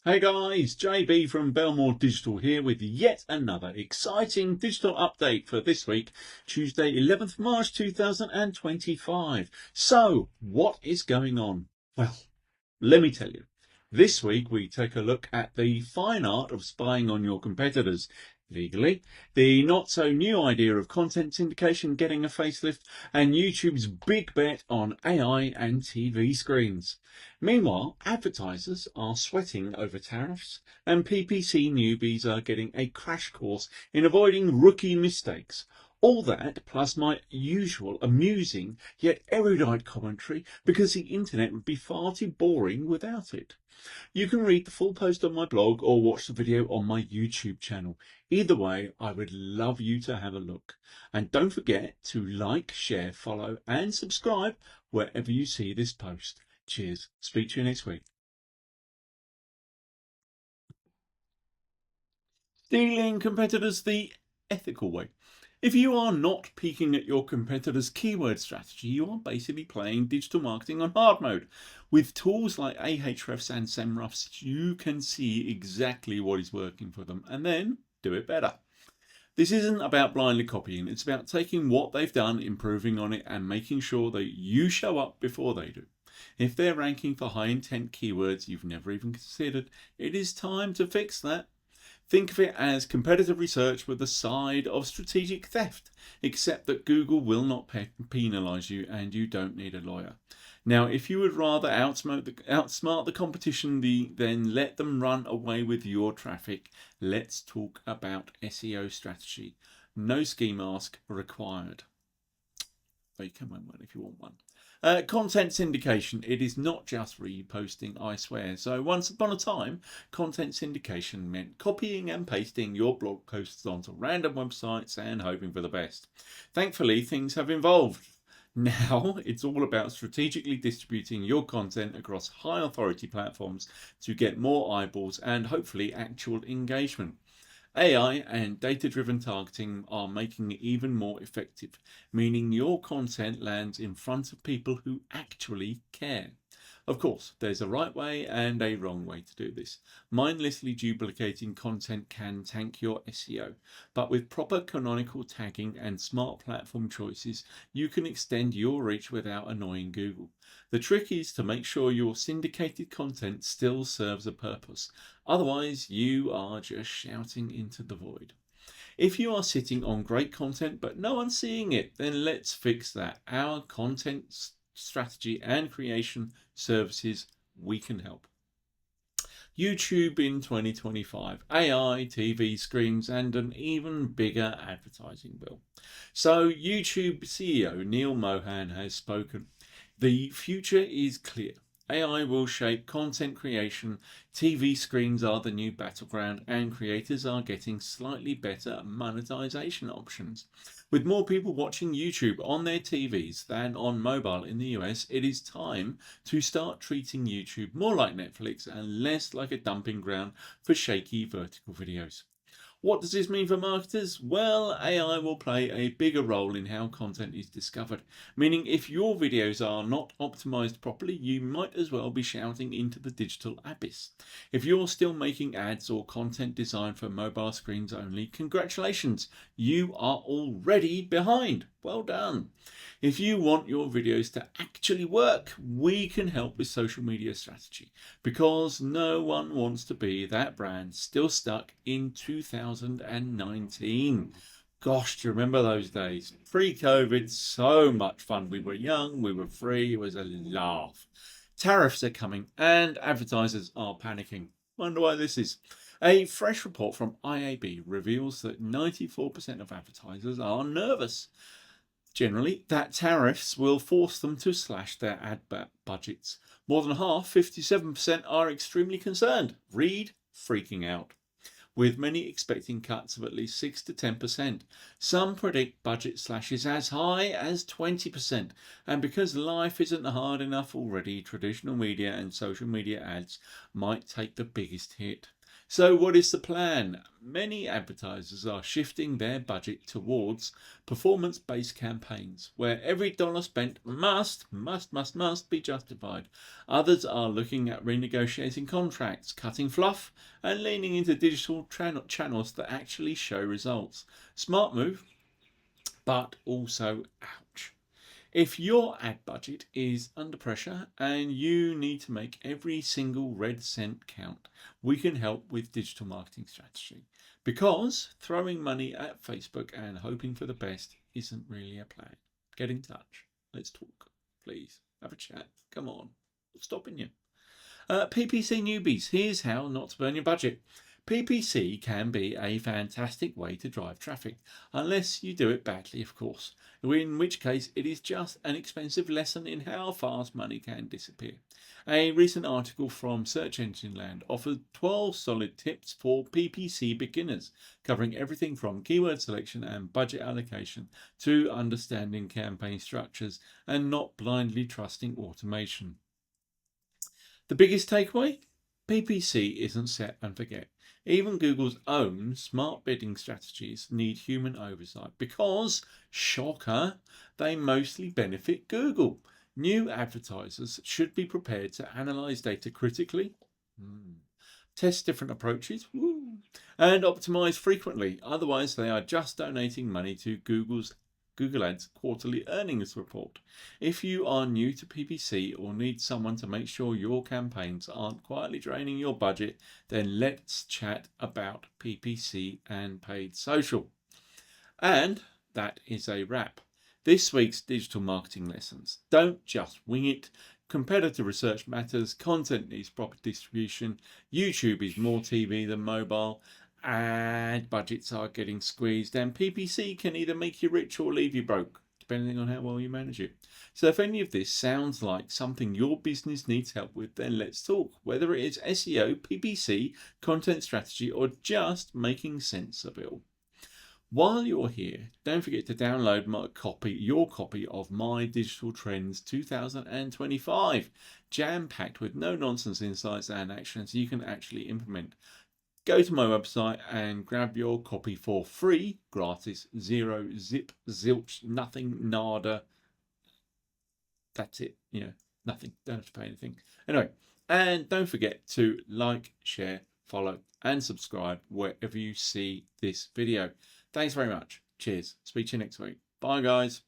Hey guys, JB from Belmore Digital here with yet another exciting digital update for this week, Tuesday 11th March 2025. So, what is going on? Well, let me tell you. This week we take a look at the fine art of spying on your competitors legally, the not so new idea of content syndication getting a facelift, and YouTube's big bet on AI and TV screens. Meanwhile, advertisers are sweating over tariffs, and PPC newbies are getting a crash course in avoiding rookie mistakes. All that plus my usual amusing yet erudite commentary because the internet would be far too boring without it. You can read the full post on my blog or watch the video on my YouTube channel. Either way, I would love you to have a look. And don't forget to like, share, follow and subscribe wherever you see this post. Cheers. Speak to you next week. Stealing competitors the ethical way. If you are not peeking at your competitor's keyword strategy, you are basically playing digital marketing on hard mode. With tools like Ahrefs and Semrushs, you can see exactly what is working for them and then do it better. This isn't about blindly copying, it's about taking what they've done, improving on it and making sure that you show up before they do. If they're ranking for high intent keywords you've never even considered, it is time to fix that. Think of it as competitive research with a side of strategic theft, except that Google will not penalise you and you don't need a lawyer. Now, if you would rather outsmart the competition then let them run away with your traffic, let's talk about SEO strategy. No ski mask required. But you can win one if you want one. Content syndication. It is not just reposting, I swear. So once upon a time, content syndication meant copying and pasting your blog posts onto random websites and hoping for the best. Thankfully, things have evolved. Now it's all about strategically distributing your content across high authority platforms to get more eyeballs and hopefully actual engagement. AI and data-driven targeting are making it even more effective, meaning your content lands in front of people who actually care. Of course, there's a right way and a wrong way to do this. Mindlessly duplicating content can tank your SEO, but with proper canonical tagging and smart platform choices, you can extend your reach without annoying Google. The trick is to make sure your syndicated content still serves a purpose. Otherwise, you are just shouting into the void. If you are sitting on great content but no one's seeing it, then let's fix that. Our content strategy and creation services, we can help. YouTube in 2025, AI, TV screens and an even bigger advertising bill. So YouTube CEO Neil Mohan has spoken. The future is clear. AI will shape content creation, TV screens are the new battleground, and creators are getting slightly better monetization options. With more people watching YouTube on their TVs than on mobile in the US, it is time to start treating YouTube more like Netflix and less like a dumping ground for shaky vertical videos. What does this mean for marketers? Well, AI will play a bigger role in how content is discovered, meaning if your videos are not optimized properly, you might as well be shouting into the digital abyss. If you're still making ads or content designed for mobile screens only, congratulations, you are already behind. Well done. If you want your videos to actually work, we can help with social media strategy, because no one wants to be that brand still stuck in 2019. Gosh, do you remember those days? Pre-COVID, so much fun. We were young, we were free, it was a laugh. Tariffs are coming and advertisers are panicking. Wonder why this is. A fresh report from IAB reveals that 94% of advertisers are nervous. Generally, that tariffs will force them to slash their ad budgets. More than half, 57%, are extremely concerned. Read freaking out, with many expecting cuts of at least 6 to 10%. Some predict budget slashes as high as 20%. And because life isn't hard enough already, traditional media and social media ads might take the biggest hit. So what is the plan? Many advertisers are shifting their budget towards performance-based campaigns where every dollar spent must be justified. Others are looking at renegotiating contracts, cutting fluff and leaning into digital channels that actually show results. Smart move, but also ouch. If your ad budget is under pressure and you need to make every single red cent count, we can help with digital marketing strategy. Because throwing money at Facebook and hoping for the best isn't really a plan. Get in touch. Let's talk. Please have a chat. Come on. What's stopping you? PPC newbies. Here's how not to burn your budget. PPC can be a fantastic way to drive traffic, unless you do it badly, of course, in which case it is just an expensive lesson in how fast money can disappear. A recent article from Search Engine Land offered 12 solid tips for PPC beginners, covering everything from keyword selection and budget allocation to understanding campaign structures and not blindly trusting automation. The biggest takeaway? PPC isn't set and forget. Even Google's own smart bidding strategies need human oversight because, shocker, they mostly benefit Google. New advertisers should be prepared to analyze data critically, test different approaches, and optimize frequently. Otherwise, they are just donating money to Google Ads quarterly earnings report. If you are new to PPC or need someone to make sure your campaigns aren't quietly draining your budget, then let's chat about PPC and paid social. And that is a wrap. This week's digital marketing lessons. Don't just wing it. Competitor research matters. Content needs proper distribution. YouTube is more TV than mobile. Ad budgets are getting squeezed, and PPC can either make you rich or leave you broke, depending on how well you manage it. So if any of this sounds like something your business needs help with, then let's talk. Whether it is SEO, PPC, content strategy, or just making sense of it all. While you're here, don't forget to download your copy of My Digital Trends 2025, jam-packed with no-nonsense insights and actions you can actually implement. Go to my website and grab your copy for free, gratis, zero, zip, zilch, nothing, nada. That's it. Nothing. Don't have to pay anything. Anyway, and don't forget to like, share, follow, and subscribe wherever you see this video. Thanks very much. Cheers. Speak to you next week. Bye, guys.